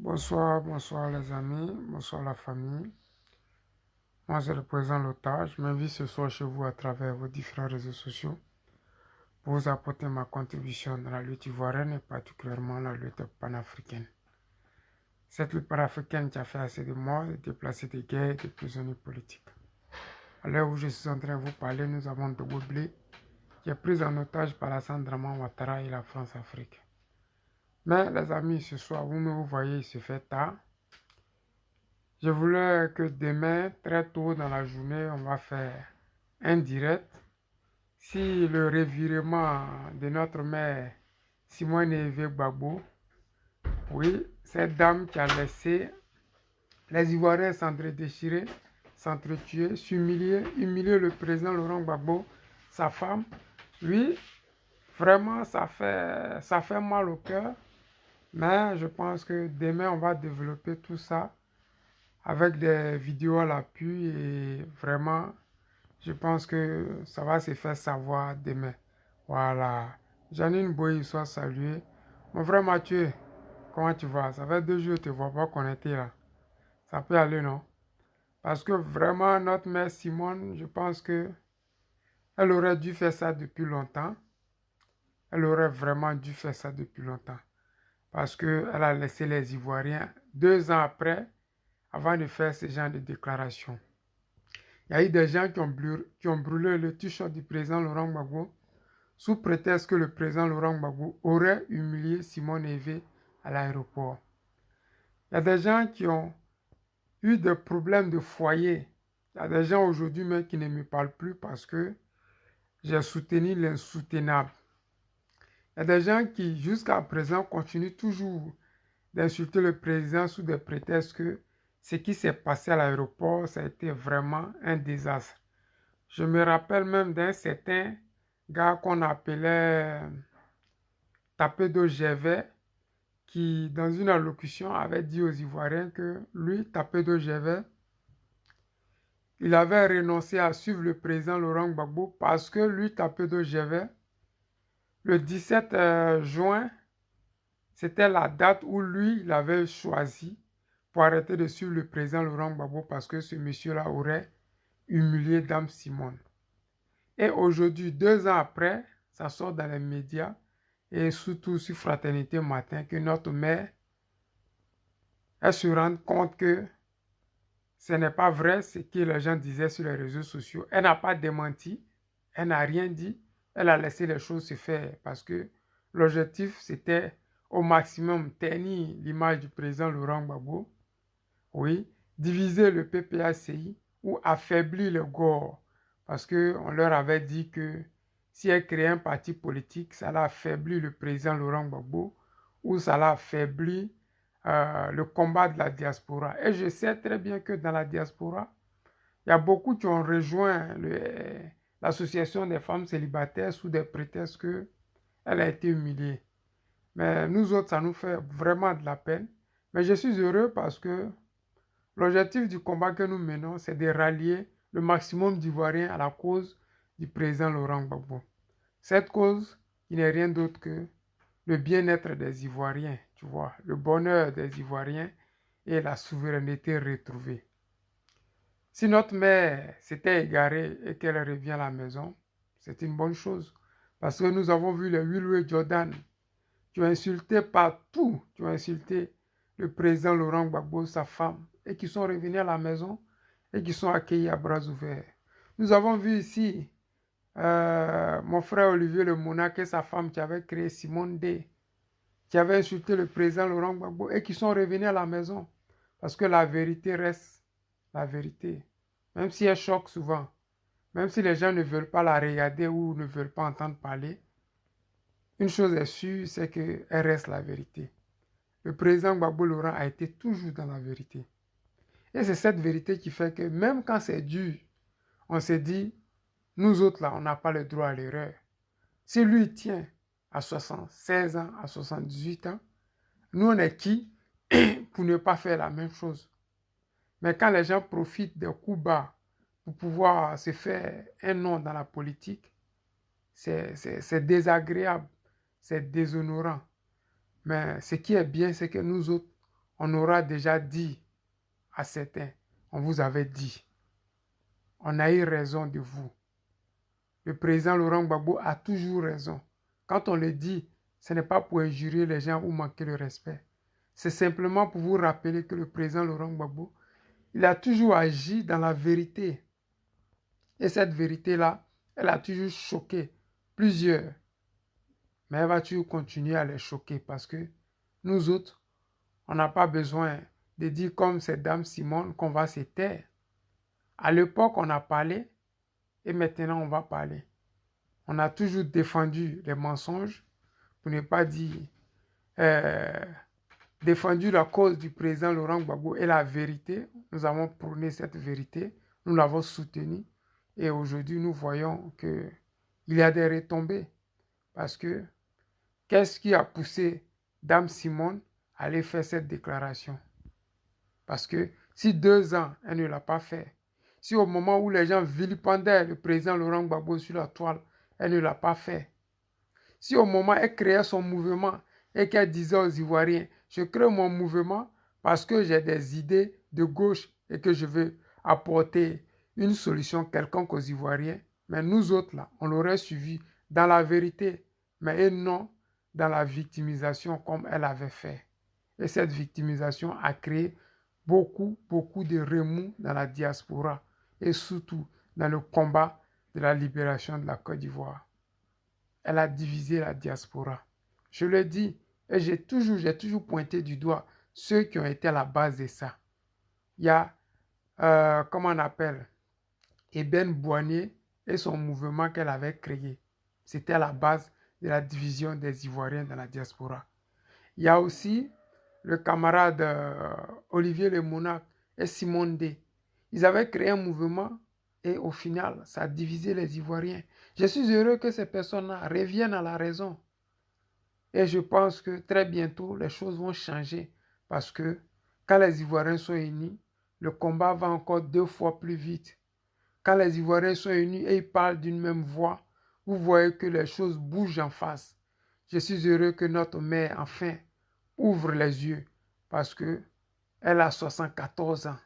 Bonsoir, bonsoir les amis, bonsoir la famille. Moi, c'est le président Lothar. Je m'invite ce soir chez vous à travers vos différents réseaux sociaux pour vous apporter ma contribution dans la lutte ivoirienne et particulièrement la lutte panafricaine. Cette lutte panafricaine qui a fait assez de morts, de déplacés de guerre et de prisonniers politiques. À l'heure où je suis en train de vous parler, nous avons Double qui est pris en otage par Alassane Draman Ouattara et la France-Afrique. Mais les amis, ce soir, vous voyez, il se fait tard. Je voulais que demain, très tôt dans la journée, on va faire un direct. Si le revirement de notre mère Simone Eve Gbagbo, oui, cette dame qui a laissé les Ivoiriens s'entre-déchirer, s'entretuer, humilier le président Laurent Gbagbo, sa femme, oui, vraiment, ça fait mal au cœur. Mais je pense que demain, on va développer tout ça avec des vidéos à l'appui et vraiment, je pense que ça va se faire savoir demain. Voilà. Janine Boy, soit salué. Mon frère Mathieu, comment tu vas? Ça fait 2 jours que je ne te vois pas connecté là. Ça peut aller, non? Parce que vraiment, notre mère Simone, je pense que elle aurait dû faire ça depuis longtemps. Elle aurait vraiment dû faire ça depuis longtemps. Parce qu'elle a laissé les Ivoiriens 2 ans après, avant de faire ce genre de déclaration. Il y a eu des gens qui ont brûlé le t-shirt du président Laurent Gbagbo sous prétexte que le président Laurent Gbagbo aurait humilié Simone Eve à l'aéroport. Il y a des gens qui ont eu des problèmes de foyer. Il y a des gens aujourd'hui même qui ne me parlent plus parce que j'ai soutenu l'insoutenable. Il y a des gens qui jusqu'à présent continuent toujours d'insulter le président sous des prétextes que ce qui s'est passé à l'aéroport, ça a été vraiment un désastre. Je me rappelle même d'un certain gars qu'on appelait Tapé Gervais qui, dans une allocution, avait dit aux Ivoiriens que lui, Tapé Gervais, il avait renoncé à suivre le président Laurent Gbagbo parce que lui, Tapé Gervais, le 17 juin, c'était la date où lui, il avait choisi pour arrêter de suivre le président Laurent Gbagbo parce que ce monsieur-là aurait humilié Dame Simone. Et aujourd'hui, 2 ans après, ça sort dans les médias et surtout sur Fraternité Matin que notre mère, elle se rend compte que ce n'est pas vrai ce que les gens disaient sur les réseaux sociaux. Elle n'a pas démenti, elle n'a rien dit, elle a laissé les choses se faire parce que l'objectif c'était au maximum ternir l'image du président Laurent Gbagbo, oui, diviser le PPACI ou affaiblir le GOR. Parce qu'on leur avait dit que si elle créait un parti politique, ça allait affaiblir le président Laurent Gbagbo ou ça allait affaiblir le combat de la diaspora. Et je sais très bien que dans la diaspora, il y a beaucoup qui ont rejoint l'association des femmes célibataires sous des prétextes qu'elle a été humiliée. Mais nous autres, ça nous fait vraiment de la peine. Mais je suis heureux parce que l'objectif du combat que nous menons, c'est de rallier le maximum d'Ivoiriens à la cause du président Laurent Gbagbo. Cette cause, qui n'est rien d'autre que le bien-être des Ivoiriens, tu vois, le bonheur des Ivoiriens et la souveraineté retrouvée. Si notre mère s'était égarée et qu'elle revient à la maison, c'est une bonne chose. Parce que nous avons vu les Wilwe Jordan qui ont insulté partout, qui ont insulté le président Laurent Gbagbo, sa femme, et qui sont revenus à la maison et qui sont accueillis à bras ouverts. Nous avons vu ici mon frère Olivier Le Monac et sa femme qui avaient créé Simone D, qui avaient insulté le président Laurent Gbagbo et qui sont revenus à la maison. Parce que la vérité reste la vérité. Même si elle choque souvent, même si les gens ne veulent pas la regarder ou ne veulent pas entendre parler, une chose est sûre, c'est qu'elle reste la vérité. Le président Gbagbo Laurent a été toujours dans la vérité. Et c'est cette vérité qui fait que même quand c'est dur, on s'est dit, nous autres là, on n'a pas le droit à l'erreur. Si lui tient à 76 ans, à 78 ans, nous on est qui pour ne pas faire la même chose? Mais quand les gens profitent des coups bas pour pouvoir se faire un nom dans la politique, c'est désagréable, c'est déshonorant. Mais ce qui est bien, c'est que nous autres, on aura déjà dit à certains, on vous avait dit, on a eu raison de vous. Le président Laurent Gbagbo a toujours raison. Quand on le dit, ce n'est pas pour injurier les gens ou manquer le respect. C'est simplement pour vous rappeler que le président Laurent Gbagbo, il a toujours agi dans la vérité. Et cette vérité-là, elle a toujours choqué plusieurs. Mais elle va toujours continuer à les choquer parce que nous autres, on n'a pas besoin de dire comme cette dame Simone qu'on va se taire. À l'époque, on a parlé et maintenant on va parler. On a toujours défendu les mensonges, pour ne pas dire défendu la cause du président Laurent Gbagbo et la vérité. Nous avons prôné cette vérité, nous l'avons soutenue et aujourd'hui nous voyons qu'il y a des retombées. Parce que qu'est-ce qui a poussé Dame Simone à aller faire cette déclaration? Parce que si 2 ans, elle ne l'a pas fait, si au moment où les gens vilipendaient le président Laurent Gbagbo sur la toile, elle ne l'a pas fait, si au moment où elle créait son mouvement et qu'elle disait aux Ivoiriens, je crée mon mouvement parce que j'ai des idées de gauche et que je veux apporter une solution quelconque aux Ivoiriens, mais nous autres là, on l'aurait suivi dans la vérité, mais non dans la victimisation comme elle avait fait. Et cette victimisation a créé beaucoup de remous dans la diaspora et surtout dans le combat de la libération de la Côte d'Ivoire. Elle a divisé la diaspora. Je le dis, et j'ai toujours pointé du doigt ceux qui ont été à la base de ça. Il y a, comment on appelle, Eben Boigné et son mouvement qu'elle avait créé. C'était à la base de la division des Ivoiriens dans la diaspora. Il y a aussi le camarade Olivier Lemonac et Simone D. Ils avaient créé un mouvement et au final, ça a divisé les Ivoiriens. Je suis heureux que ces personnes-là reviennent à la raison. Et je pense que très bientôt, les choses vont changer. Parce que quand les Ivoiriens sont unis, le combat va encore 2 fois plus vite. Quand les Ivoiriens sont unis et ils parlent d'une même voix, vous voyez que les choses bougent en face. Je suis heureux que notre mère, enfin, ouvre les yeux. Parce que elle a 74 ans.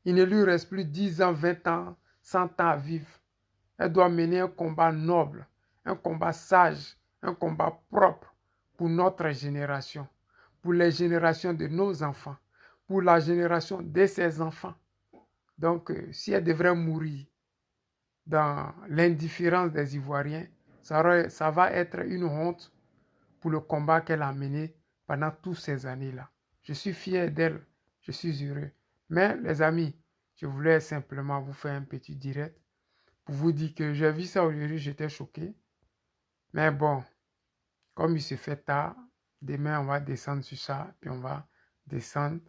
Il ne lui reste plus 10 ans, 20 ans, 100 ans à vivre. Elle doit mener un combat noble, un combat sage, un combat propre pour notre génération, pour les générations de nos enfants, pour la génération de ses enfants. Donc, si elle devrait mourir dans l'indifférence des Ivoiriens, ça va être une honte pour le combat qu'elle a mené pendant toutes ces années-là. Je suis fier d'elle, je suis heureux. Mais les amis, je voulais simplement vous faire un petit direct pour vous dire que j'ai vu ça aujourd'hui, j'étais choqué. Mais bon, comme il se fait tard, demain on va descendre sur ça, puis on va descendre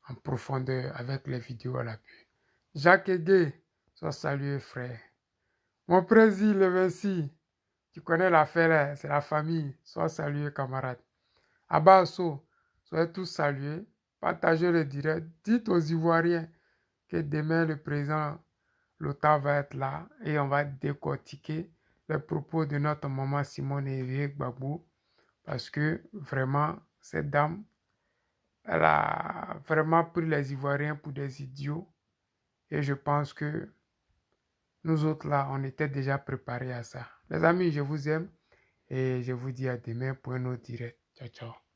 en profondeur avec les vidéos à l'appui. Jacques Aigué, sois salué frère. Mon président, le Vinci, tu connais l'affaire, c'est la famille, sois salué camarade. Abasso, soyez tous salués, partagez le direct, dites aux Ivoiriens que demain le président Lota va être là et on va décortiquer les propos de notre maman Simone Evier Gbagbo parce que vraiment, cette dame, elle a vraiment pris les Ivoiriens pour des idiots et je pense que nous autres là, on était déjà préparés à ça. Les amis, je vous aime et je vous dis à demain pour un autre direct. Ciao, ciao.